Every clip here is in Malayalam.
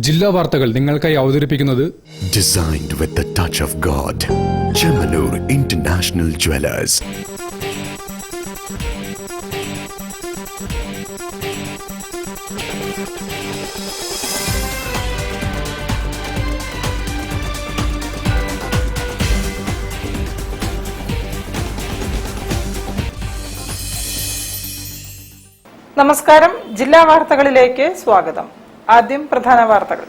ജില്ലാ വാർത്തകൾ നിങ്ങൾക്കായി അവതരിപ്പിക്കുന്നത് Designed with the touch of God. Chemanur International Jewelers. നമസ്കാരം. ജില്ലാ വാർത്തകളിലേക്ക് സ്വാഗതം. ആദ്യം പ്രധാന വാർത്തകൾ.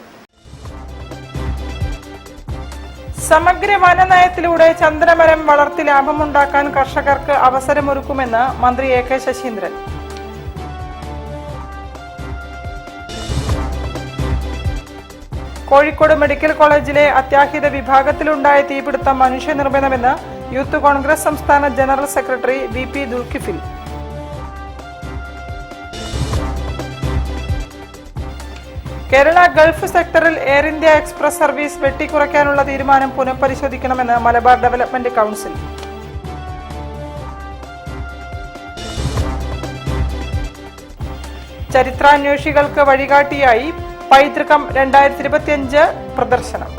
സമഗ്ര വനനയത്തിലൂടെ ചന്ദനമരം വളർത്തി ലാഭമുണ്ടാക്കാൻ കർഷകർക്ക് അവസരമൊരുക്കുമെന്ന് മന്ത്രി A K Saseendran. Kozhikode medical കോളേജിലെ അത്യാഹിത വിഭാഗത്തിലുണ്ടായ തീപിടുത്തം മനുഷ്യനിർമ്മിതമെന്ന് യൂത്ത് കോൺഗ്രസ് സംസ്ഥാന general secretary V P Dulkifil. Kerala Gulf സെക്ടറിൽ എയർ ഇന്ത്യ എക്സ്പ്രസ് സർവീസ് വെട്ടിക്കുറയ്ക്കാനുള്ള തീരുമാനം പുനഃപരിശോധിക്കണമെന്ന് മലബാർ ഡെവലപ്മെന്റ് കൗൺസിൽ. ചരിത്രാന്വേഷികൾക്ക് വഴികാട്ടിയായി പൈതൃകം 2025 പ്രദർശനം.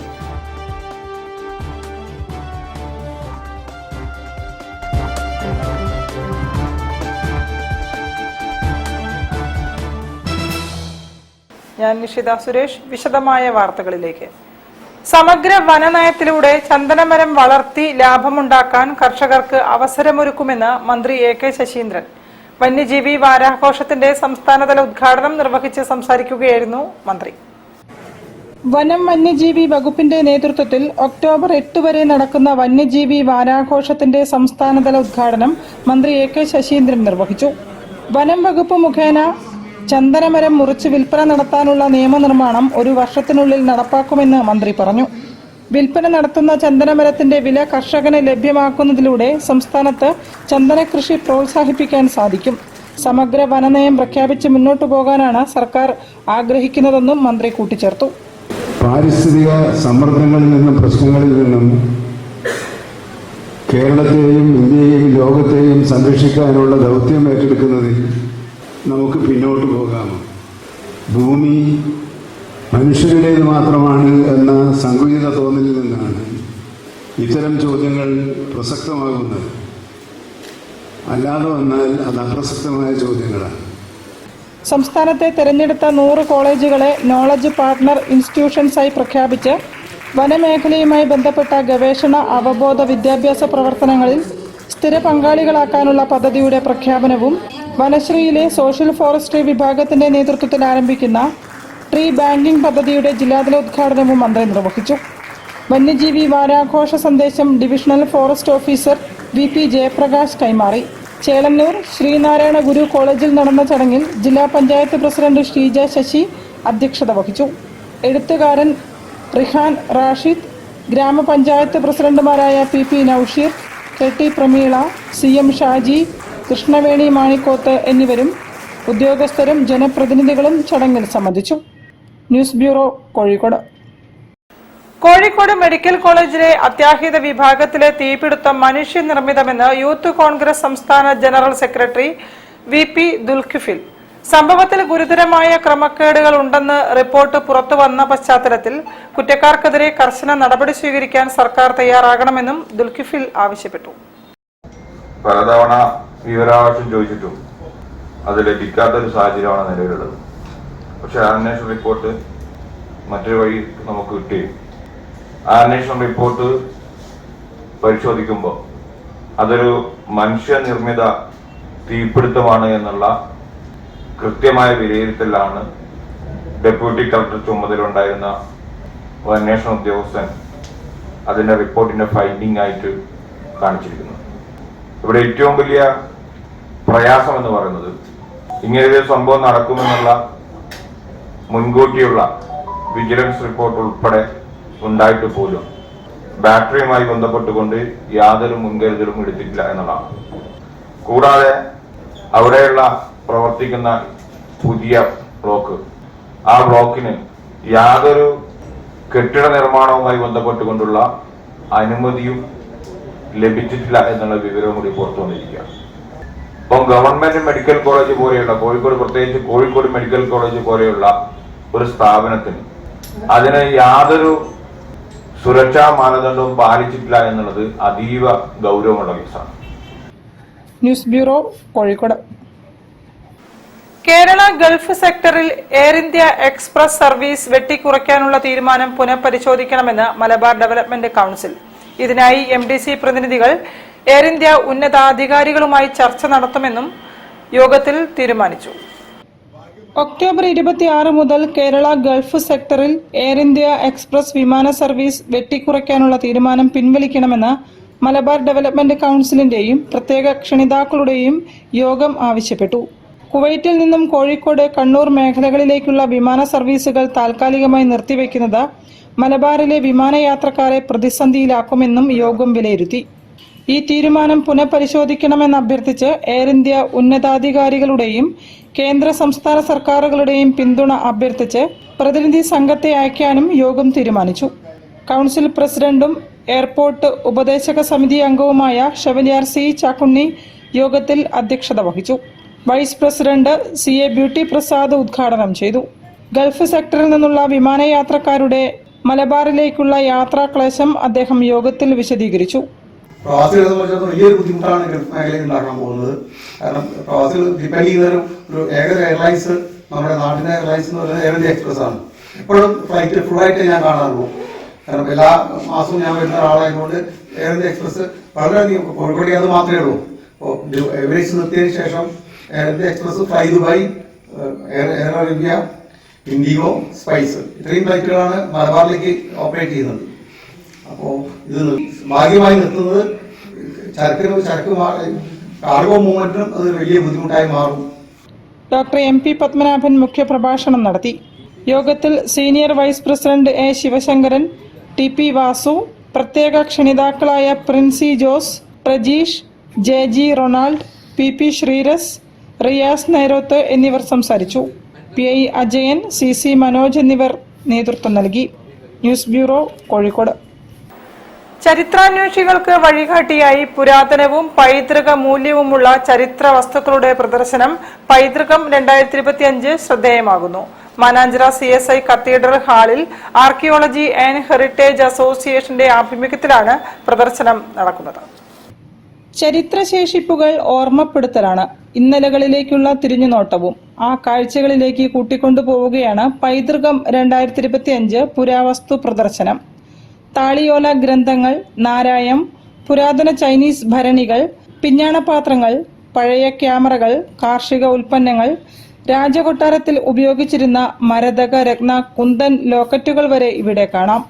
ഞാൻ നിഷിത സുരേഷ്. വിശദമായ വാർത്തകളിലേക്ക്. സമഗ്ര വനനയത്തിലൂടെ ചന്ദനമരം വളർത്തി ലാഭമുണ്ടാക്കാൻ കർഷകർക്ക് അവസരമൊരുക്കുമെന്ന് മന്ത്രി എ കെ ശശീന്ദ്രൻ. വന്യജീവി വാരാഘോഷത്തിന്റെ സംസ്ഥാനതല ഉദ്ഘാടനം നിർവഹിച്ച് സംസാരിക്കുകയായിരുന്നു മന്ത്രി. വനം വന്യജീവി വകുപ്പിന്റെ നേതൃത്വത്തിൽ ഒക്ടോബർ 8 വരെ നടക്കുന്ന വന്യജീവി വാരാഘോഷത്തിന്റെ സംസ്ഥാനതല ഉദ്ഘാടനം മന്ത്രി എ കെ ശശീന്ദ്രൻ നിർവഹിച്ചു. വനം വകുപ്പ് മുഖേന ചന്ദനമരം മുറിച്ച് വിൽപ്പന നടത്താനുള്ള നിയമനിർമ്മാണം 1 വർഷത്തിനുള്ളിൽ നടപ്പാക്കുമെന്ന് മന്ത്രി പറഞ്ഞു. വിൽപ്പന നടത്തുന്ന ചന്ദനമരത്തിന്റെ വില കർഷകന് ലഭ്യമാക്കുന്നതിലൂടെ സംസ്ഥാനത്ത് ചന്ദന കൃഷി പ്രോത്സാഹിപ്പിക്കാൻ സാധിക്കും. സമഗ്ര വനനയം പ്രഖ്യാപിച്ച് മുന്നോട്ടു പോകാനാണ് സർക്കാർ ആഗ്രഹിക്കുന്നതെന്നും മന്ത്രി കൂട്ടിച്ചേർത്തു. പാരിസ്ഥിതിക സമ്മർദ്ദങ്ങളിൽ നിന്നും പ്രശ്നങ്ങളിൽ നിന്നും കേരളത്തെയും ഇന്ത്യയെയും ലോകത്തെയും സംരക്ഷിക്കാനുള്ള ദൗത്യം ഏറ്റെടുക്കുന്നതിൽ നമുക്ക് പിന്നോട്ട് പോകാമോ? ഭൂമി മനുഷ്യരുടേത് മാത്രമാണ് എന്ന സങ്കുചിത തോന്നലിൽ നിന്നാണ് ഇത്തരം ചോദ്യങ്ങൾ പ്രസക്തമാകുന്നത്. അല്ലാതെ വന്നാൽ അത് അപ്രസക്തമായ ചോദ്യങ്ങളാണ്. സംസ്ഥാനത്തെ തെരഞ്ഞെടുത്ത 100 കോളേജുകളെ നോളജ് പാർട്ണർ ഇൻസ്റ്റിറ്റ്യൂഷൻസായി പ്രഖ്യാപിച്ച് വനമേഖലയുമായി ബന്ധപ്പെട്ട ഗവേഷണ അവബോധ വിദ്യാഭ്യാസ പ്രവർത്തനങ്ങളിൽ സ്ഥിര പങ്കാളികളാക്കാനുള്ള പദ്ധതിയുടെ പ്രഖ്യാപനവും വനശ്രീയിലെ സോഷ്യൽ ഫോറസ്ട്രി വിഭാഗത്തിന്റെ നേതൃത്വത്തിൽ ആരംഭിക്കുന്ന ട്രീ ബാങ്കിംഗ് പദ്ധതിയുടെ ജില്ലാതല ഉദ്ഘാടനവും മന്ത്രി നിർവഹിച്ചു. വന്യജീവി വാരാഘോഷ സന്ദേശം divisional forest officer V P Jayaprakash കൈമാറി. ചേളന്നൂർ ശ്രീനാരായണ ഗുരു കോളേജിൽ നടന്ന ചടങ്ങിൽ ജില്ലാ പഞ്ചായത്ത് പ്രസിഡന്റ് ഷീജ ശശി അധ്യക്ഷത വഹിച്ചു. എഴുത്തുകാരൻ റിഹാൻ റാഷിദ്, ഗ്രാമപഞ്ചായത്ത് പ്രസിഡന്റുമാരായ P P Naushir, K T Prameela, C M Shaji, Krishnaveni Manikoth എന്നിവരും ഉദ്യോഗസ്ഥരും ജനപ്രതിനിധികളും ചടങ്ങിൽ സംബന്ധിച്ചു. News bureau, Kozhikode. Kozhikode medical കോളേജിലെ അത്യാഹിത വിഭാഗത്തിലെ തീപിടുത്തം മനുഷ്യനിർമ്മിതമെന്ന് യൂത്ത് കോൺഗ്രസ് സംസ്ഥാന general secretary V P Dulkifil. സംഭവത്തിൽ ഗുരുതരമായ ക്രമക്കേടുകൾ ഉണ്ടെന്ന് റിപ്പോർട്ട് പുറത്തുവന്ന പശ്ചാത്തലത്തിൽ കുറ്റക്കാർക്കെതിരെ കർശന നടപടി സ്വീകരിക്കാൻ സർക്കാർ തയ്യാറാകണമെന്നും ദുൽകിഫിൽ ആവശ്യപ്പെട്ടു. പലതവണ വിവരാവകാശം ചോദിച്ചിട്ടും അത് ലഭിക്കാത്തൊരു സാഹചര്യമാണ് നിലവിലുള്ളത്. പക്ഷെ അന്വേഷണ റിപ്പോർട്ട് മറ്റൊരു വഴി നമുക്ക് കിട്ടി. ആ അന്വേഷണ റിപ്പോർട്ട് പരിശോധിക്കുമ്പോൾ അതൊരു മനുഷ്യനിർമ്മിത തീപിടുത്തമാണ് എന്നുള്ള കൃത്യമായ വിലയിരുത്തലാണ് ഡെപ്യൂട്ടി കളക്ടർ ചുമതലയുണ്ടായിരുന്ന അന്വേഷണ ഉദ്യോഗസ്ഥൻ അതിന്റെ റിപ്പോർട്ടിന്റെ ഫൈൻഡിംഗ് ആയിട്ട് കാണിച്ചിരിക്കുന്നത്. ഇവിടെ ഏറ്റവും വലിയ പ്രയാസം എന്ന് പറയുന്നത് ഇങ്ങനൊരു സംഭവം നടക്കുമെന്നുള്ള മുൻകൂട്ടിയുള്ള വിജിലൻസ് റിപ്പോർട്ട് ഉൾപ്പെടെ ഉണ്ടായിട്ട് പോലും ബാറ്ററിയുമായി ബന്ധപ്പെട്ടുകൊണ്ട് യാതൊരു മുൻകരുതലും എടുത്തിട്ടില്ല എന്നുള്ളതാണ്. കൂടാതെ അവിടെയുള്ള പ്രവർത്തിക്കുന്ന പുതിയ ബ്ലോക്ക്, ആ ബ്ലോക്കിന് യാതൊരു കെട്ടിട നിർമ്മാണവുമായി ബന്ധപ്പെട്ടുകൊണ്ടുള്ള അനുമതിയും ലഭിച്ചിട്ടില്ല എന്നുള്ള വിവരവും കൂടി പുറത്തു വന്നിരിക്കുകയാണ്. ഇപ്പം ഗവൺമെന്റ് മെഡിക്കൽ കോളേജ് പോലെയുള്ള കോഴിക്കോട്, പ്രത്യേകിച്ച് കോഴിക്കോട് മെഡിക്കൽ കോളേജ് പോലെയുള്ള ഒരു സ്ഥാപനത്തിന് അതിന് യാതൊരു സുരക്ഷാ മാനദണ്ഡവും പാലിച്ചിട്ടില്ല എന്നുള്ളത് അതീവ ഗൗരവമുള്ള കേസാണ്. News bureau, Kozhikode. Kerala Gulf സെക്ടറിൽ എയർ ഇന്ത്യ എക്സ്പ്രസ് സർവീസ് വെട്ടിക്കുറയ്ക്കാനുള്ള തീരുമാനം പുനഃപരിശോധിക്കണമെന്ന് മലബാർ ഡെവലപ്മെന്റ് കൌൺസിൽ. ഇതിനായി MDC പ്രതിനിധികൾ എയർ ഇന്ത്യ ഉന്നതാധികാരികളുമായി ചർച്ച നടത്തുമെന്നും യോഗത്തിൽ തീരുമാനിച്ചു. ഒക്ടോബർ 26 മുതൽ കേരള ഗൾഫ് സെക്ടറിൽ എയർ ഇന്ത്യ എക്സ്പ്രസ് വിമാന സർവീസ് വെട്ടിക്കുറയ്ക്കാനുള്ള തീരുമാനം പിൻവലിക്കണമെന്ന് മലബാർ ഡെവലപ്മെന്റ് കൌൺസിലിന്റെയും പ്രത്യേക ക്ഷണിതാക്കളുടെയും യോഗം ആവശ്യപ്പെട്ടു. കുവൈറ്റിൽ നിന്നും കോഴിക്കോട്, കണ്ണൂർ മേഖലകളിലേക്കുള്ള വിമാന സർവീസുകൾ താൽക്കാലികമായി നിർത്തിവെക്കുന്നത് മലബാറിലെ വിമാനയാത്രക്കാരെ പ്രതിസന്ധിയിലാക്കുമെന്നും യോഗം വിലയിരുത്തി. ഈ തീരുമാനം പുനഃപരിശോധിക്കണമെന്ന് അഭ്യർത്ഥിച്ച് എയർ ഇന്ത്യ ഉന്നതാധികാരികളുടെയും കേന്ദ്ര സംസ്ഥാന സർക്കാരുകളുടെയും പിന്തുണ അഭ്യർത്ഥിച്ച് പ്രതിനിധി സംഘത്തെ അയക്കാനും യോഗം തീരുമാനിച്ചു. കൌൺസിൽ പ്രസിഡന്റും എയർപോർട്ട് ഉപദേശക സമിതി അംഗവുമായ ഷെവലിയാർ C. ചാക്കുണ്ണി യോഗത്തിൽ അധ്യക്ഷത വഹിച്ചു. Vice president CA Beauty Prasad ഉദ്ഘാടനം ചെയ്തു. ഗൾഫ് സെക്ടറിൽ നിന്നുള്ള വിമാനയാത്രക്കാരുടെ മലബാറിലേക്കുള്ള യാത്രാക്ലേശം അദ്ദേഹം യോഗത്തിൽ വിശദീകരിച്ചു. പ്രവാസികളെ സംബന്ധിച്ചിടത്തോളം വലിയൊരു ബുദ്ധിമുട്ടാണ് ഗൾഫ് മേഖലയിൽ ഉണ്ടാക്കാൻ പോകുന്നത്. കാരണം പ്രവാസികൾ ഡിപ്പെൻഡ് ചെയ്യുന്ന ഒരു ഏക എയർലൈൻസ് നമ്മുടെ നാട്ടിലെ എയർലൈൻസ് എന്ന് പറയുന്നത് എയർ ഇന്ത്യ എക്സ്പ്രസ് ആണ്. എപ്പോഴും ഫ്ലൈറ്റ് ഫുള്ളായിട്ട് ഞാൻ കാണാറുള്ളൂ. കാരണം എല്ലാ മാസവും ഞാൻ വരുന്ന ഒരാളായതുകൊണ്ട് എയർ ഇന്ത്യ എക്സ്പ്രസ് വളരെയധികം കോഴിക്കോട് അത് മാത്രമേ ഉള്ളൂ. അപ്പോൾ എവറേജ് നിർത്തിയതിനു ശേഷം air India express, fly Dubai, air India, IndiGo, spice ഇത്രയും ഫ്ലൈറ്റുകളാണ് മലബാറിലേക്ക് ഓപ്പറേറ്റ് ചെയ്യുന്നത്. അപ്പോൾ ഇത് ഭാഗ്യമായി നിർത്തുന്നത് ചരക്ക് കാർഗോ മൂവ്മെന്റിനും അത് വലിയ ബുദ്ധിമുട്ടായി മാറും. ഡോക്ടർ MP പത്മനാഭൻ മുഖ്യപ്രഭാഷണം നടത്തി. യോഗത്തിൽ senior vice president A. Sivasankaran, TP Vasu, പ്രത്യേക ക്ഷണിതാക്കളായ Prinsy Jose, Prajeesh, JG Ronald, PP Sreeras, Riyas Nairoth എന്നിവർ സംസാരിച്ചു. PI അജയൻ, CC മനോജ് എന്നിവർ നേതൃത്വം നൽകി. News bureau, Kozhikode. ചരിത്രാന്വേഷികൾക്ക് വഴികാട്ടിയായി പുരാതനവും പൈതൃക മൂല്യവുമുള്ള ചരിത്ര വസ്തുക്കളുടെ പ്രദർശനം പൈതൃകം 2025 ശ്രദ്ധേയമാകുന്നു. മാനാഞ്ചിറ CSI കത്തീഡ്രൽ ഹാളിൽ ആർക്കിയോളജി ആൻഡ് ഹെറിറ്റേജ് അസോസിയേഷന്റെ ആഭിമുഖ്യത്തിലാണ് പ്രദർശനം നടക്കുന്നത്. ചരിത്രശേഷിപ്പുകൾ ഓർമ്മപ്പെടുത്തലാണ്. ഇന്നലകളിലേക്കുള്ള തിരിഞ്ഞുനോട്ടവും ആ കാഴ്ചകളിലേക്ക് കൂട്ടിക്കൊണ്ടുപോവുകയാണ് പൈതൃകം 2025 പുരാവസ്തു പ്രദർശനം. താളിയോല ഗ്രന്ഥങ്ങൾ, നാരായം, പുരാതന ചൈനീസ് ഭരണികൾ, പിഞ്ഞാണപാത്രങ്ങൾ, പഴയ ക്യാമറകൾ, കാർഷിക ഉൽപ്പന്നങ്ങൾ, രാജകൊട്ടാരത്തിൽ ഉപയോഗിച്ചിരുന്ന മരതക, രത്ന, കുന്തൻ ലോക്കറ്റുകൾ വരെ ഇവിടെ കാണാം.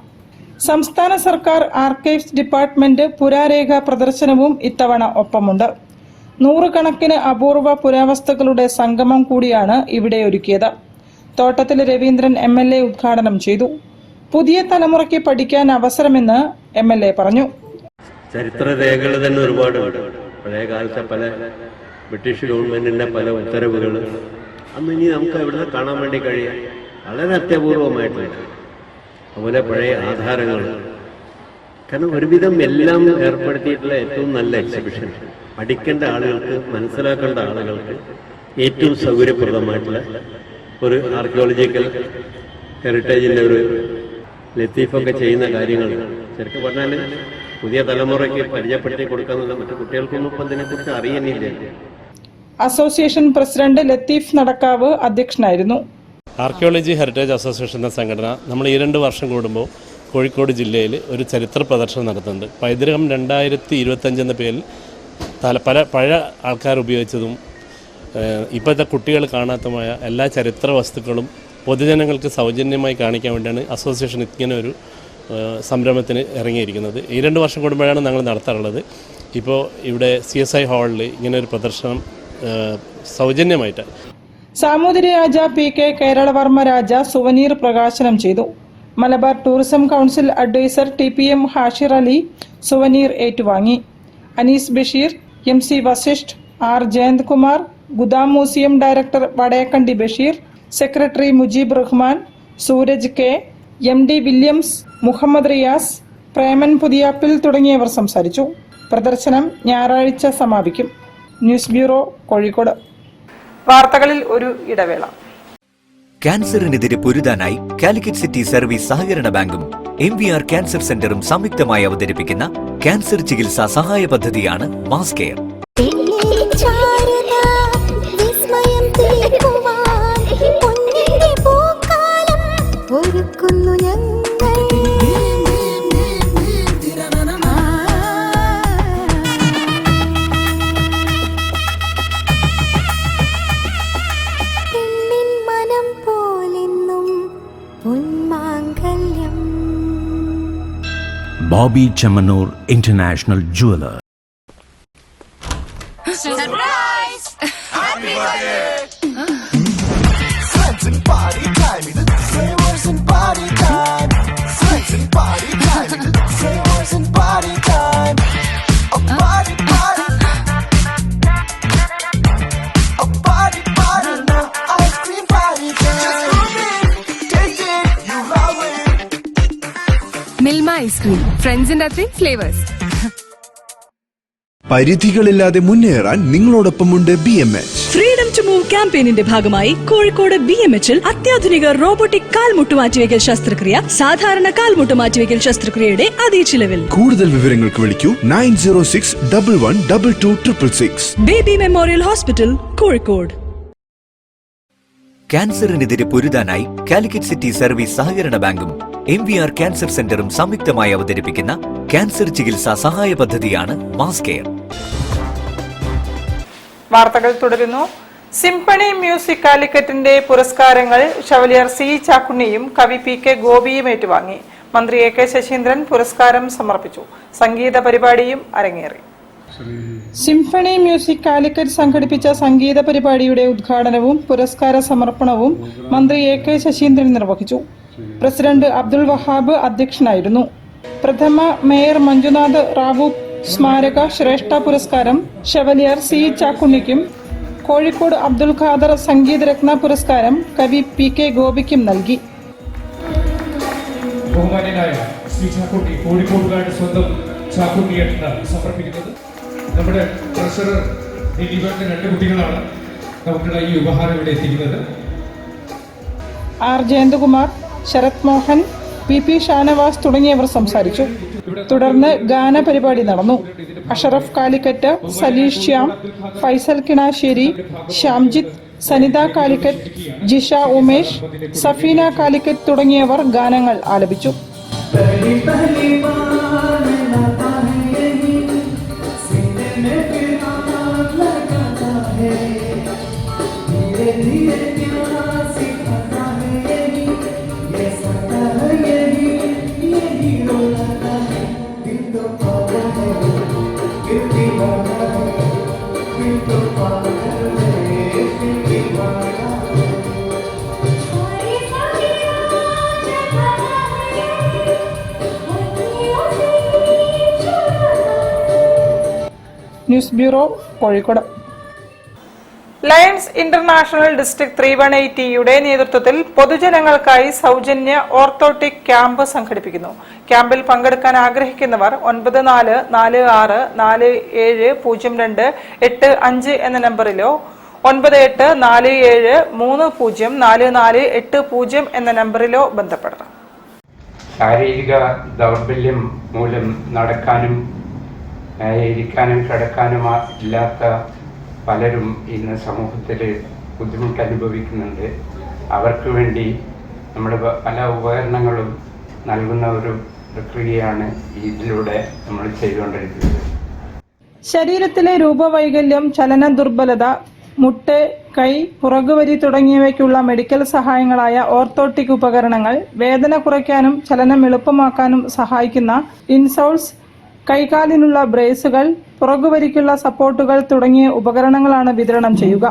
സംസ്ഥാന സർക്കാർ ആർക്കൈവ്സ് ഡിപ്പാർട്ട്മെന്റ് പുരാരേഖ പ്രദർശനവും ഇത്തവണ ഒപ്പമുണ്ട്. 100 കണക്കിന് അപൂർവ പുരാവസ്തുക്കളുടെ സംഗമം കൂടിയാണ് ഇവിടെ ഒരുക്കിയത്. തോട്ടത്തിൽ രവീന്ദ്രൻ MLA ഉദ്ഘാടനം ചെയ്തു. പുതിയ തലമുറയ്ക്ക് പഠിക്കാൻ അവസരമെന്ന് MLA പറഞ്ഞു. ചരിത്രരേഖകൾ തന്നെ ഒരുപാടുണ്ട്. പഴയ കാലത്തെ പല ബ്രിട്ടീഷ് ഗവൺമെന്റിന്റെ പല ഉത്തരവുകൾ അന്ന് ഇനി നമുക്ക് എവിടെ കാണാൻ വേണ്ടി കഴിയും. വളരെ അത്യപൂർവമായിട്ടുണ്ട്. അതുപോലെ പഴയ ആധാരങ്ങൾ. കാരണം ഒരുവിധം എല്ലാം ഏർപ്പെടുത്തിയിട്ടുള്ള ഏറ്റവും നല്ല എക്സിബിഷൻ. പഠിക്കേണ്ട ആളുകൾക്ക്, മനസ്സിലാക്കേണ്ട ആളുകൾക്ക് ഏറ്റവും സൗകര്യപ്രദമായിട്ടുള്ള ഒരു ആർക്കിയോളജിക്കൽ ഹെറിറ്റേജിന്റെ ഒരു ലത്തീഫൊക്കെ ചെയ്യുന്ന കാര്യങ്ങൾ ശരിക്കും പറഞ്ഞാൽ പുതിയ തലമുറയ്ക്ക് പരിചയപ്പെടുത്തി കൊടുക്കാന്നുള്ള മറ്റു കുട്ടികൾക്കൊന്നും ഇപ്പം ഇതിനെക്കുറിച്ച് അറിയുന്നില്ല. അസോസിയേഷൻ പ്രസിഡന്റ് ലത്തീഫ് നടക്കാവ് അധ്യക്ഷനായിരുന്നു. ആർക്കിയോളജി ഹെറിറ്റേജ് അസോസിയേഷൻ എന്ന സംഘടന നമ്മൾ 2 വർഷം കൂടുമ്പോൾ കോഴിക്കോട് ജില്ലയിൽ ഒരു ചരിത്ര പ്രദർശനം നടത്തുന്നുണ്ട്. പൈതൃകം 2025 എന്ന പേരിൽ പല പഴയ ആൾക്കാർ ഉപയോഗിച്ചതും ഇപ്പോഴത്തെ കുട്ടികൾ കാണാത്തതുമായ എല്ലാ ചരിത്ര വസ്തുക്കളും പൊതുജനങ്ങൾക്ക് സൗജന്യമായി കാണിക്കാൻ വേണ്ടിയാണ് അസോസിയേഷൻ ഇങ്ങനെ ഒരു സംരംഭത്തിന് ഇറങ്ങിയിരിക്കുന്നത്. ഈ 2 വർഷം കൂടുമ്പോഴാണ് ഞങ്ങൾ നടത്താറുള്ളത്. ഇപ്പോൾ ഇവിടെ CSI ഹാളിൽ ഇങ്ങനെ ഒരു പ്രദർശനം സൗജന്യമായിട്ട് സാമൂതിരി രാജ PK കേരളവർമ്മ രാജ സുവനീർ പ്രകാശനം ചെയ്തു. Malabar tourism council adviser TPM Hashir Ali souvenir ഏറ്റുവാങ്ങി. Anees Basheer, MC Vasishth, R Jayanthkumar, Gudam museum director Vadayakandi Basheer, secretary Mujeeb Rahman, Sooraj K, MD Williams, Muhammad Riyas, Preman Puthiyappil തുടങ്ങിയവർ സംസാരിച്ചു. പ്രദർശനം ഞായറാഴ്ച സമാപിക്കും. News bureau, Kozhikode. വാർത്തകളിൽ ഒരു ഇടവേള. ക്യാൻസറിനെതിരെ പൊരുതാനായി കാലിക്കറ്റ് സിറ്റി സർവീസ് സഹകരണ ബാങ്കും MVR ക്യാൻസർ സെന്ററും സംയുക്തമായി അവതരിപ്പിക്കുന്ന ക്യാൻസർ ചികിത്സാ സഹായ പദ്ധതിയാണ് mass care. Bobby Chamanur International Jeweler. Surprise! Happy birthday! Friends and party time, flavors and party time. Friends and party time, flavors and party time. A party, party. A party, party. Ice cream party time. Just move it, take it, you love it. Milma ice cream. Friends and three flavors. പരിധികളില്ലാതെ മുന്നേറാൻ നിങ്ങളോടൊപ്പമുണ്ട് BMH. ഫ്രീഡം ടു മൂവ് ക്യാമ്പയിനിന്റെ ഭാഗമായി കോഴിക്കോട് BMHൽ അത്യാധുനിക റോബോട്ടിക് കാൽമുട്ട് മാറ്റിവെക്കൽ ശസ്ത്രക്രിയ സാധാരണ കാൽമുട്ട് മാറ്റിവെക്കൽ ശസ്ത്രക്രിയയുടെ അതേ ചിലവിൽ. കൂടുതൽ വിവരങ്ങൾക്ക് വിളിക്കൂ 9061112266. Baby memorial hospital, Kozhikode. ക്യാൻസറിനെതിരെ പൊരുതാനായി കാലിക്കറ്റ് സിറ്റി സർവീസ് സഹകരണ ബാങ്കും MVR ക്യാൻസർ സെന്ററും സംയുക്തമായി അവതരിപ്പിക്കുന്ന ക്യാൻസർ ചികിത്സാ സഹായ പദ്ധതിയാണ് മാസ് കെയർ. വാർത്തകൾ തുടരുന്നു. സിംഫണി മ്യൂസിക് കാലിക്കറ്റിന്റെ പുരസ്കാരങ്ങൾ ഷവലിയർ C ചാക്കുണ്ണിയും കവി PK ഗോപിയും ഏറ്റുവാങ്ങി. മന്ത്രി AK ശശീന്ദ്രൻ പുരസ്കാരം സമർപ്പിച്ചു. സംഗീത പരിപാടിയും അരങ്ങേറി. സിംഫണി മ്യൂസിക് കാലിക്കറ്റ് സംഘടിപ്പിച്ച സംഗീത പരിപാടിയുടെ ഉദ്ഘാടനവും പുരസ്കാര സമർപ്പണവും മന്ത്രി AK ശശീന്ദ്രൻ നിർവഹിച്ചു. പ്രസിഡന്റ് അബ്ദുൾ വഹാബ് അധ്യക്ഷനായിരുന്നു. പ്രഥമ മേയർ മഞ്ജുനാഥ് റാവു സ്മാരക ശ്രേഷ്ഠ പുരസ്കാരം ഷവലിയർ C ചാക്കുണ്ണിക്കും കോഴിക്കോട് അബ്ദുൽ ഖാദർ സംഗീതരത്ന പുരസ്കാരം കവി PK ഗോപിക്കും നൽകി. ബഹുമാന്യനായ ശ്രീ ചാക്കുണ്ണി, കോഴിക്കോടുകാരുടെ സ്വന്തം ചാക്കുണ്ണിയാണ് സമർപ്പിക്കുന്നത്. നമ്മുടെ ട്രഷറർ ദിലീപന്റെ 2 കുട്ടികളാണ് നമുക്കുള്ള ഈ ഉപഹാരം ഇവിടെ എത്തിക്കുന്നത്. R ജയന്തകുമാർ, ശരത് മോഹൻ, PP ഷാനവാസ് തുടങ്ങിയവർ സംസാരിച്ചു. തുടർന്ന് ഗാന പരിപാടി നടന്നു. അഷറഫ് കാലിക്കറ്റ്, സലീഷ് ശ്യാം, ഫൈസൽ കിണാശ്ശേരി, ശ്യാംജിത്ത്, സനിത കാലിക്കറ്റ്, ജിഷ ഉമേഷ്, സഫീന കാലിക്കറ്റ് തുടങ്ങിയവർ ഗാനങ്ങൾ ആലപിച്ചു. News bureau, Kozhikode. Lions International district 3180യുടെ നേതൃത്വത്തിൽ പൊതുജനങ്ങൾക്കായി സൗജന്യ ഓർത്തോട്ടിക് ക്യാമ്പ് സംഘടിപ്പിക്കുന്നു. ക്യാമ്പിൽ പങ്കെടുക്കാൻ ആഗ്രഹിക്കുന്നവർ 9447470285 എന്ന നമ്പറിലോ 9847304480 എന്ന നമ്പറിലോ ബന്ധപ്പെടണം. ശാരീരിക ദൗർബല്യം മൂലം നടക്കാനും ഇരിക്കാനും കിടക്കാനും ഇല്ലാത്ത പലരും ഇന്ന് സമൂഹത്തിൽ ബുദ്ധിമുട്ട് അനുഭവിക്കുന്നുണ്ട്. അവർക്ക് വേണ്ടി നമ്മൾ പല ഉപകരണങ്ങളും നൽകുന്ന ഒരു പ്രക്രിയയാണ് ഇതിലൂടെ നമ്മൾ ചെയ്തുകൊണ്ടിരിക്കുന്നത്. ശരീരത്തിലെ രൂപവൈകല്യം, ചലന ദുർബലത, മുട്ട്, കൈ, പുറകുവരി തുടങ്ങിയവയ്ക്കുള്ള മെഡിക്കൽ സഹായങ്ങളായ ഓർത്തോട്ടിക് ഉപകരണങ്ങൾ, വേദന കുറയ്ക്കാനും ചലനം എളുപ്പമാക്കാനും സഹായിക്കുന്ന ഇൻസോൾസ്, കൈകാലിനുള്ള ബ്രേസുകൾ, പുറകുവരിക്കുള്ള സപ്പോർട്ടുകൾ തുടങ്ങിയ ഉപകരണങ്ങളാണ് വിതരണം ചെയ്യുക.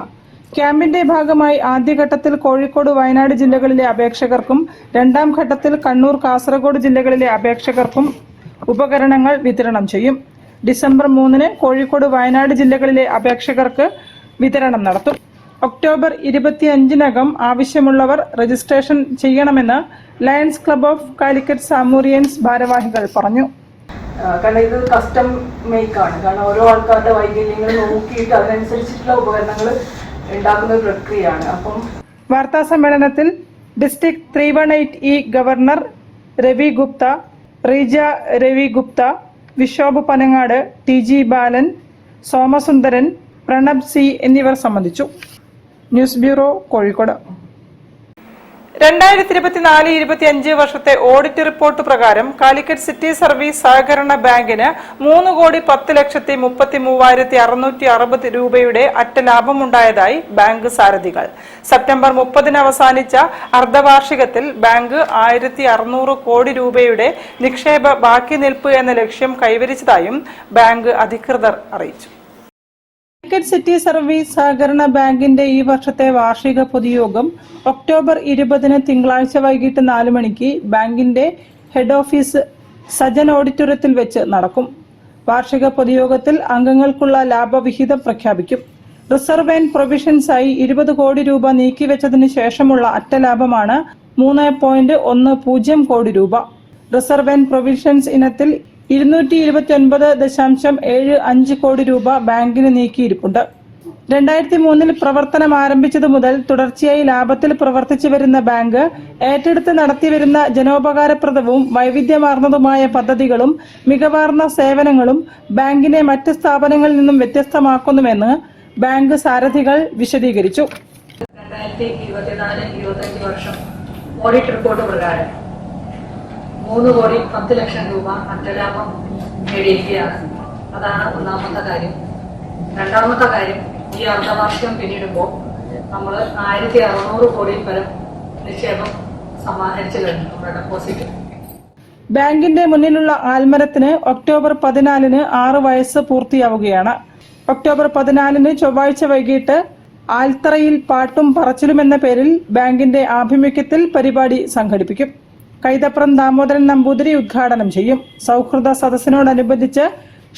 ക്യാമ്പിന്റെ ഭാഗമായി ആദ്യഘട്ടത്തിൽ കോഴിക്കോട്, വയനാട് ജില്ലകളിലെ അപേക്ഷകർക്കും രണ്ടാം ഘട്ടത്തിൽ കണ്ണൂർ, കാസർഗോഡ് ജില്ലകളിലെ അപേക്ഷകർക്കും ഉപകരണങ്ങൾ വിതരണം ചെയ്യും. ഡിസംബർ 3 കോഴിക്കോട്, വയനാട് ജില്ലകളിലെ അപേക്ഷകർക്ക് വിതരണം നടത്തും. ഒക്ടോബർ 25-നകം ആവശ്യമുള്ളവർ രജിസ്ട്രേഷൻ ചെയ്യണമെന്ന് ലയൺസ് ക്ലബ് ഓഫ് കാലിക്കറ്റ് സാമൂറിയൻസ് ഭാരവാഹികൾ പറഞ്ഞു. കാരണം ഇത് കസ്റ്റം മേക്കാണ്. കാരണം ഓരോ ആൾക്കാരുടെ വൈകല്യങ്ങൾ നോക്കിയിട്ട് അതിനനുസരിച്ചിട്ടുള്ള ഉപകരണങ്ങൾ ഉണ്ടാക്കുന്ന ഒരു പ്രക്രിയയാണ്. അപ്പം വാർത്താസമ്മേളനത്തിൽ district 318E governor Ravi Gupta, Reeja Ravi Gupta, Vishobh Panangad, TG Balan, Somasundaran, Pranab C എന്നിവർ സംബന്ധിച്ചു. News bureau, Kozhikode. 2024-25 വർഷത്തെ ഓഡിറ്റ് റിപ്പോർട്ട് പ്രകാരം കാലിക്കറ്റ് സിറ്റി സർവീസ് സഹകരണ ബാങ്കിന് 3,10,33,660 രൂപയുടെ അറ്റ ലാഭമുണ്ടായതായി ബാങ്ക് സാരഥികൾ. സെപ്റ്റംബർ 30 അവസാനിച്ച അർദ്ധവാർഷികത്തിൽ ബാങ്ക് 1,600 കോടി രൂപയുടെ നിക്ഷേപ ബാക്കി നിൽപ്പ് എന്ന ലക്ഷ്യം കൈവരിച്ചതായും ബാങ്ക് അധികൃതർ അറിയിച്ചു. കാലിക്കറ്റ് സിറ്റി സർവീസ് സഹകരണ ബാങ്കിന്റെ ഈ വർഷത്തെ വാർഷിക പൊതുയോഗം ഒക്ടോബർ 20 തിങ്കളാഴ്ച വൈകിട്ട് 4 മണിക്ക് ബാങ്കിന്റെ ഹെഡ് ഓഫീസ് സജൻ ഓഡിറ്റോറിയത്തിൽ വെച്ച് നടക്കും. വാർഷിക പൊതുയോഗത്തിൽ അംഗങ്ങൾക്കുള്ള ലാഭവിഹിതം പ്രഖ്യാപിക്കും. റിസർവ് ആൻഡ് പ്രൊവിഷൻസായി 20 കോടി രൂപ നീക്കിവെച്ചതിന് ശേഷമുള്ള അറ്റ ലാഭമാണ് 3.10 കോടി രൂപ. റിസർവ് ആൻഡ് പ്രൊവിഷൻസ് ഇനത്തിൽ 229.75 കോടി രൂപ ബാങ്കിന് നീക്കിയിരിപ്പുണ്ട്. 2003 പ്രവർത്തനം ആരംഭിച്ചതു മുതൽ തുടർച്ചയായി ലാഭത്തിൽ പ്രവർത്തിച്ചു വരുന്ന ബാങ്ക് ഏറ്റെടുത്ത് നടത്തിവരുന്ന ജനോപകാരപ്രദവും വൈവിധ്യമാർന്നതുമായ പദ്ധതികളും മികവാർന്ന സേവനങ്ങളും ബാങ്കിനെ മറ്റ് സ്ഥാപനങ്ങളിൽ നിന്നും വ്യത്യസ്തമാക്കുന്നുവെന്ന് ബാങ്ക് സാരഥികൾ വിശദീകരിച്ചു. 2024-25 വർഷം ഓഡിറ്റ് റിപ്പോർട്ട് പ്രകാരം 3,10,00,000 രൂപ അറ്റലാഭം നേടിയിരിക്കുകയാണ്. അതാണ് ഒന്നാമത്തെ കാര്യം. രണ്ടാമത്തെ കാര്യം, ഈ അർദ്ധവാർഷികം പിന്നിടുമ്പോൾ നമ്മൾ 1,600 കോടി പരം നിക്ഷേപം സമാഹരിച്ചു കഴിഞ്ഞു നമ്മുടെ ഡെപ്പോസിറ്റ്. ബാങ്കിന്റെ മുന്നിലുള്ള ആൽമരത്തിന് ഒക്ടോബർ 14 6 വയസ്സ് പൂർത്തിയാവുകയാണ്. ഒക്ടോബർ 14 ചൊവ്വാഴ്ച വൈകിട്ട് ആൽത്തറയിൽ പാട്ടും പറച്ചിലും എന്ന പേരിൽ ബാങ്കിന്റെ ആഭിമുഖ്യത്തിൽ പരിപാടി സംഘടിപ്പിക്കും. കൈതപ്രം ദാമോദരൻ നമ്പൂതിരി ഉദ്ഘാടനം ചെയ്യും. സൗഹൃദ സദസ്സിനോടനുബന്ധിച്ച്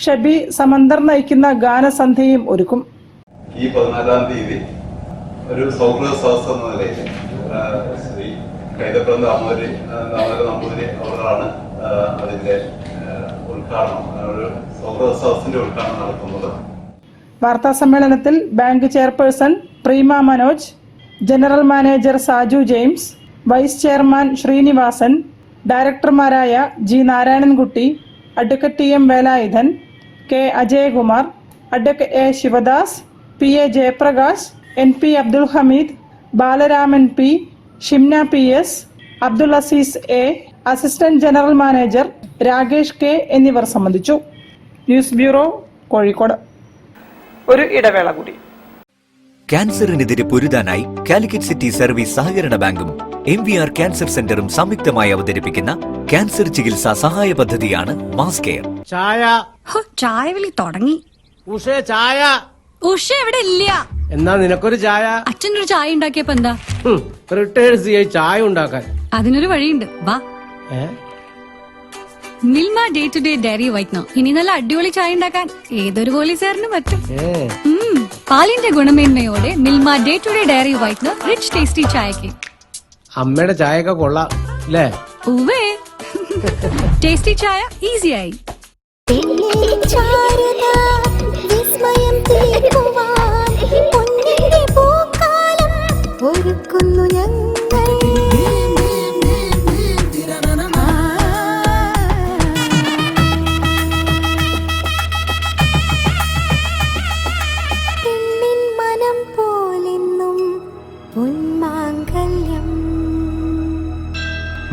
ഷബി സമന്തർ നയിക്കുന്ന ഗാനസന്ധ്യയും ഒരുക്കും. ഈ 14-ാം തീയതി ഒരു സൗഹൃദ സദസ് എന്ന നിലയിൽ ശ്രീ കൈതപ്രം ദാമോദരൻ നമ്പൂതിരി അവരാണ് അതിന്റെ ഉദ്ഘാടനം, ഒരു സൗഹൃദ സദസ്സിന്റെ ഉദ്ഘാടനം നടത്തുന്നത്. വാർത്താ സമ്മേളനത്തിൽ bank chairperson Preema Manoj, general manager Saju James, vice chairman Srinivasan, ഡയറക്ടർമാരായ G Narayanankutty, advocate TM Velayudhan, K Ajayakumar, advocate A Sivadas, PA Jayaprakash, NP Abdul Hameed, Balaraman P, Shimna PS, Abdul Azeez A, assistant general manager Rakesh K എന്നിവർ സംബന്ധിച്ചു. News bureau, Kozhikode. ഒരു ഇടവേള കൂടി. ക്യാൻസറിനെതിരെ പൊരുതാനായി കാലിക്കറ്റ് സിറ്റി സർവീസ് സഹകരണ ബാങ്കും MVR ക്യാൻസർ സെന്ററും സംയുക്തമായി അവതരിപ്പിക്കുന്ന ക്യാൻസർ ചികിത്സാ സഹായ പദ്ധതിയാണ് മാസ് കെയർ. ചായ വിളി തുടങ്ങി. ചായ ഉഷ എവിടെ ഇല്ല. എന്നാ നിനക്കൊരു ചായ. അച്ഛനൊരു ചായ ഉണ്ടാക്കിയപ്പോ എന്താ? റിട്ടയേർഡ് CI ചായ ഉണ്ടാക്കാൻ. അതിനൊരു വഴിയുണ്ട്, വാ. Milma day to day dairy whitener. ഇനി നല്ല അടിപൊളി ചായ ഉണ്ടാക്കാൻ ഏതൊരു പോലീസുകാരനും പറ്റും. പാലിന്റെ ഗുണമേന്മയോടെ Milma day to day dairy whitener rich tasty ചായക്ക്. അമ്മയുടെ ചായയൊക്കെ കൊള്ളാം അല്ലേ? ഉവ്വേ, ടേസ്റ്റി ചായ ഈസിയായി.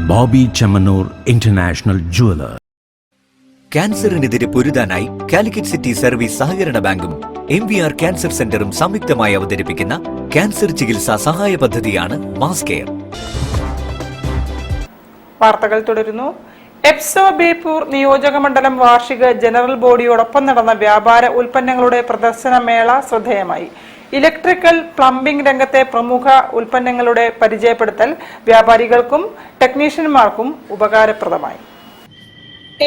Boby Chemmanur international jeweller. ക്യാൻസറിനെതിരെ പൊരുതാനായി കാലിക്കറ്റ് സിറ്റി സർവീസ് സഹകരണ ബാങ്കും MVR ക്യാൻസർ സെന്ററും സംയുക്തമായി അവതരിപ്പിക്കുന്ന ക്യാൻസർ ചികിത്സാ സഹായ പദ്ധതിയാണ് മാസ് കെയർ. വാർത്തകൾ തുടരുന്നു. എപ്സോ ബേപ്പൂർ നിയോജക മണ്ഡലം വാർഷിക ജനറൽ ബോഡിയോടൊപ്പം നടന്ന വ്യാപാര ഉൽപ്പന്നങ്ങളുടെ പ്രദർശന മേള ശ്രദ്ധേയമായി. ഇലക്ട്രിക്കൽ, പ്ലംബിംഗ് രംഗത്തെ പ്രമുഖ ഉൽപ്പന്നങ്ങളുടെ പരിചയപ്പെടുത്തൽ വ്യാപാരികൾക്കും ടെക്നീഷ്യന്മാർക്കും ഉപകാരപ്രദമായി.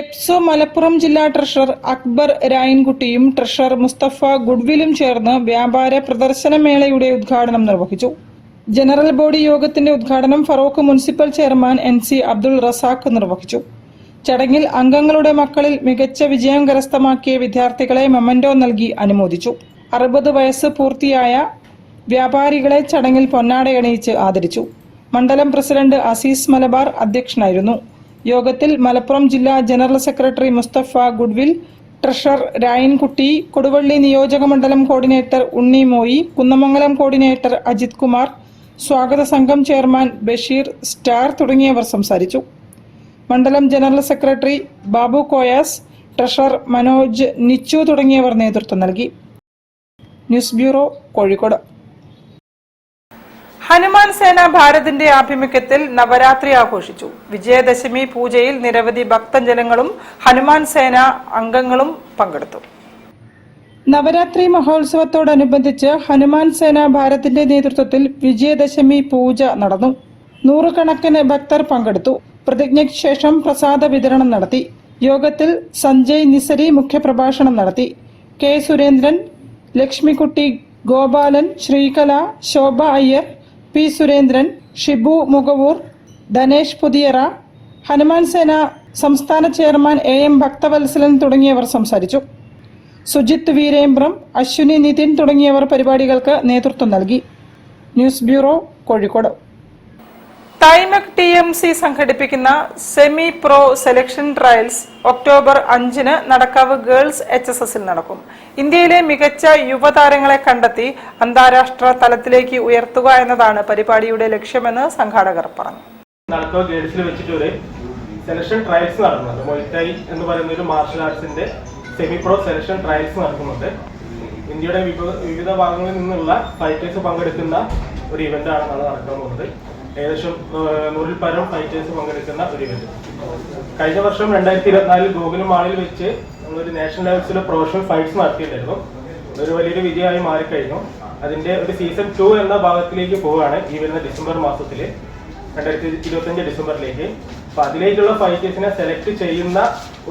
എപ്സോ മലപ്പുറം ജില്ലാ ട്രഷറർ അക്ബർ രായൻകുട്ടിയും ട്രഷറർ മുസ്തഫ ഗുഡ്വിലും ചേർന്ന് വ്യാപാര പ്രദർശന മേളയുടെ ഉദ്ഘാടനം നിർവഹിച്ചു. ജനറൽ ബോഡി യോഗത്തിന്റെ ഉദ്ഘാടനം Feroke municipal chairman NC Abdul Razak നിർവഹിച്ചു. ചടങ്ങിൽ അംഗങ്ങളുടെ മക്കളിൽ മികച്ച വിജയം കരസ്ഥമാക്കിയ വിദ്യാർത്ഥികളെ മൊമന്റോ നൽകി അനുമോദിച്ചു. 60 വയസ്സ് പൂർത്തിയായ വ്യാപാരികളെ ചടങ്ങിൽ പൊന്നാടയണിയിച്ച് ആദരിച്ചു. മണ്ഡലം പ്രസിഡന്റ് അസീസ് മലബാർ അധ്യക്ഷനായിരുന്നു. യോഗത്തിൽ മലപ്പുറം ജില്ലാ general secretary Mustafa goodwill, treasurer Rayankutty, Koduvally നിയോജക മണ്ഡലം കോർഡിനേറ്റർ ഉണ്ണി മോയി, കുന്നമംഗലം കോർഡിനേറ്റർ അജിത് കുമാർ, സ്വാഗത സംഘം ചെയർമാൻ ബഷീർ സ്റ്റാർ തുടങ്ങിയവർ സംസാരിച്ചു. മണ്ഡലം general secretary Babu Koyas, treasurer Manoj Nichu തുടങ്ങിയവർ നേതൃത്വം നൽകി. News bureau, Kozhikode. ഹനുമാൻ സേന ഭാരതിന്റെ ആഭിമുഖ്യത്തിൽ നവരാത്രി ആഘോഷിച്ചു. വിജയദശമി പൂജയിൽ നിരവധി ഭക്തജനങ്ങളും ഹനുമാൻ സേന അംഗങ്ങളും പങ്കെടുത്തു. നവരാത്രി മഹോത്സവത്തോടനുബന്ധിച്ച് ഹനുമാൻ സേന ഭാരതിന്റെ നേതൃത്വത്തിൽ വിജയദശമി പൂജ നടന്നു. നൂറുകണക്കിന് ഭക്തർ പങ്കെടുത്തു. പ്രതിജ്ഞയ്ക്ക് ശേഷം പ്രസാദ വിതരണം നടത്തി. യോഗത്തിൽ സഞ്ജയ് നിസരി മുഖ്യപ്രഭാഷണം നടത്തി. കെ സുരേന്ദ്രൻ, ലക്ഷ്മിക്കുട്ടി ഗോപാലൻ, ശ്രീകല, ശോഭ അയ്യർ, പി സുരേന്ദ്രൻ, ഷിബു മുകവൂർ, ധനേഷ് പുതിയറ, ഹനുമാൻ സേന സംസ്ഥാന ചെയർമാൻ AM ഭക്തവത്സലൻ തുടങ്ങിയവർ സംസാരിച്ചു. സുജിത് വീരേമ്പ്രം, അശ്വിനി നിതിൻ തുടങ്ങിയവർ പരിപാടികൾക്ക് നേതൃത്വം നൽകി. News bureau, Kozhikode. തൈമക് TMC സംഘടിപ്പിക്കുന്ന semi pro selection trials October 5-ന് നടക്കാവ് ഗേൾസ് HSSൽ നടക്കും. ഇന്ത്യയിലെ മികച്ച യുവതാരങ്ങളെ കണ്ടെത്തി അന്താരാഷ്ട്ര തലത്തിലേക്ക് ഉയർത്തുക എന്നതാണ് പരിപാടിയുടെ ലക്ഷ്യമെന്ന് സംഘാടകർ പറഞ്ഞു. നടക്കാവ് ഗേൾസിൽ വെച്ചിട്ട് ഒരു സെലക്ഷൻ ട്രയൽസ് നടക്കുന്നുണ്ട്. മൊയ്തായി എന്ന് പറയുന്ന ഒരു മാർഷൽ ആർട്സിന്റെ സെമി പ്രോ സെലക്ഷൻ ട്രയൽസ് നടക്കുന്നുണ്ട്. ഇന്ത്യയുടെ വിവിധ ഭാഗങ്ങളിൽ നിന്നുള്ള ഫൈറ്റേഴ്സ് പങ്കെടുക്കുന്ന ഒരു ഇവന്റാണ് നാളെ നടക്കാൻ പോകുന്നത്. ഏകദേശം 100-ൽ പരം ഫൈറ്റേഴ്സ് പങ്കെടുക്കുന്ന ഒരു ഇവന്റ്. കഴിഞ്ഞ വർഷം 2024 ഗോകുലം മാളിൽ വെച്ച് നമ്മളൊരു നാഷണൽ ലെവൽസിലെ പ്രൊഫഷണൽ ഫൈറ്റ്സ് നടത്തിയിട്ടുണ്ടായിരുന്നു. ഒരു വലിയൊരു വിജയമായി മാറിക്കഴിഞ്ഞു. അതിന്റെ ഒരു സീസൺ 2 എന്ന ഭാഗത്തിലേക്ക് പോവുകയാണ് ഈ വരുന്ന ഡിസംബർ മാസത്തിൽ, 2025 ഡിസംബറിലേക്ക്. അപ്പൊ അതിലേക്കുള്ള ഫൈറ്റേഴ്സിനെ സെലക്ട് ചെയ്യുന്ന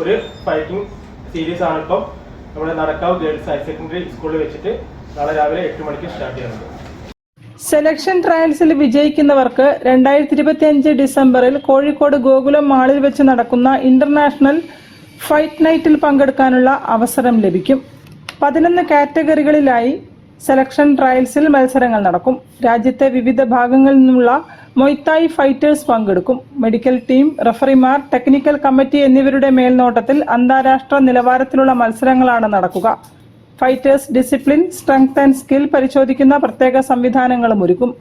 ഒരു ഫൈറ്റിംഗ് സീരീസ് ആണ് ഇപ്പം നമ്മുടെ നടക്കാവ് ഗേൾസ് ഹയർ സെക്കൻഡറി സ്കൂളിൽ വെച്ചിട്ട് നാളെ രാവിലെ 8 മണിക്ക് സ്റ്റാർട്ട് ചെയ്യുന്നത്. സെലക്ഷൻ ട്രയൽസിൽ വിജയിക്കുന്നവർക്ക് 2025 ഡിസംബറിൽ കോഴിക്കോട് ഗോകുലം മാളിൽ വെച്ച് നടക്കുന്ന ഇന്റർനാഷണൽ ഫൈറ്റ് നൈറ്റിൽ പങ്കെടുക്കാനുള്ള അവസരം ലഭിക്കും. 11 കാറ്റഗറികളിലായി സെലക്ഷൻ ട്രയൽസിൽ മത്സരങ്ങൾ നടക്കും. രാജ്യത്തെ വിവിധ ഭാഗങ്ങളിൽ നിന്നുള്ള മൊയ്തായ് ഫൈറ്റേഴ്സ് പങ്കെടുക്കും. മെഡിക്കൽ ടീം, റഫറിമാർ, ടെക്നിക്കൽ കമ്മിറ്റി എന്നിവരുടെ മേൽനോട്ടത്തിൽ അന്താരാഷ്ട്ര നിലവാരത്തിലുള്ള മത്സരങ്ങളാണ് നടക്കുക. Fighters discipline, strength and skill പരിശോധിക്കുന്ന പ്രത്യേക സംവിധാനങ്ങളും ഒരുക്കും.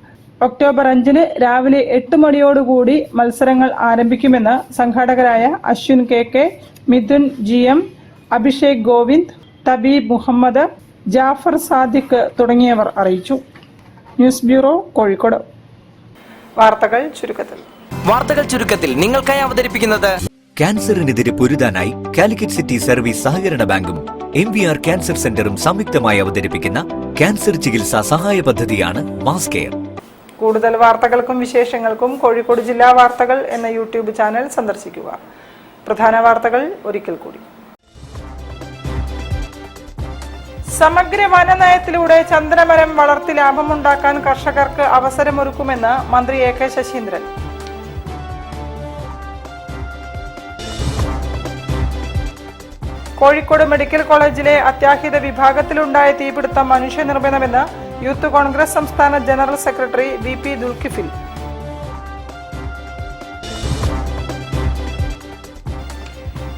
ഒക്ടോബർ 5-ന് രാവിലെ 8 മണിയോടുകൂടി മത്സരങ്ങൾ ആരംഭിക്കുമെന്ന് സംഘാടകരായ അശ്വിൻ KK, മിഥുൻ GM, അഭിഷേക് ഗോവിന്ദ്, തബീബ് മുഹമ്മദ്, ജാഫർ സാദിഖ് തുടങ്ങിയവർ അറിയിച്ചു. News bureau, Kozhikode. വാർത്തകൾ ചുരുക്കത്തിൽ നിങ്ങൾക്കായി അവതരിപ്പിക്കുന്നത് ക്യാൻസറിനെതിരെ പൊരുതാനായി കാലിക്കറ്റ് സിറ്റി സർവീസ് സഹകരണ ബാങ്കും MVR ക്യാൻസർ സെന്ററും സംയുക്തമായി അവതരിപ്പിക്കുന്ന ക്യാൻസർ ചികിത്സാ സഹായ പദ്ധതിയാണ് മാസ് കെയർ. കൂടുതൽ വാർത്തകൾക്കും വിശേഷങ്ങൾക്കും കോഴിക്കോട് ജില്ലാ വാർത്തകൾ എന്ന YouTube ചാനൽ സന്ദർശിക്കുക. പ്രധാന വാർത്തകൾ ഒരിക്കൽ കൂടി. സമഗ്ര വനനയത്തിലൂടെ ചന്ദനമരം വളർത്തി ലാഭമുണ്ടാക്കാൻ കർഷകർക്ക് അവസരമൊരുക്കുമെന്ന് മന്ത്രി AK ശശീന്ദ്രൻ. കോഴിക്കോട് മെഡിക്കൽ കോളേജിലെ അത്യാഹിത വിഭാഗത്തിലുണ്ടായ തീപിടുത്തം മനുഷ്യനിർമ്മിതമെന്ന് യൂത്ത് കോൺഗ്രസ് സംസ്ഥാന general secretary VP Dulkifil.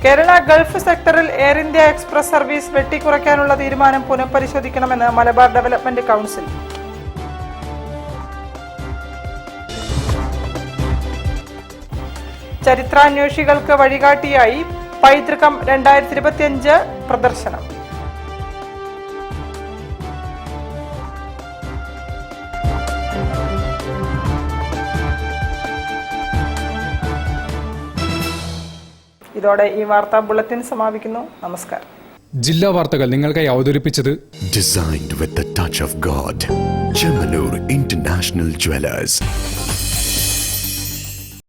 Kerala Gulf സെക്ടറിൽ എയർ ഇന്ത്യ എക്സ്പ്രസ് സർവീസ് വെട്ടിക്കുറയ്ക്കാനുള്ള തീരുമാനം പുനഃപരിശോധിക്കണമെന്ന് മലബാർ ഡെവലപ്മെന്റ് കൗൺസിൽ. ചരിത്രാന്വേഷികൾക്ക് വഴികാട്ടിയായി പൈതൃകം 2025 പ്രദർശനം. ഇതോടെ ഈ വാർത്താ ബുള്ളറ്റിൻ സമാപിക്കുന്നു. നമസ്കാരം. ജില്ലാ വാർത്തകൾ നിങ്ങൾക്കായി അവതരിപ്പിച്ചത് Designed with the touch of God. Chemanur International Jewelers.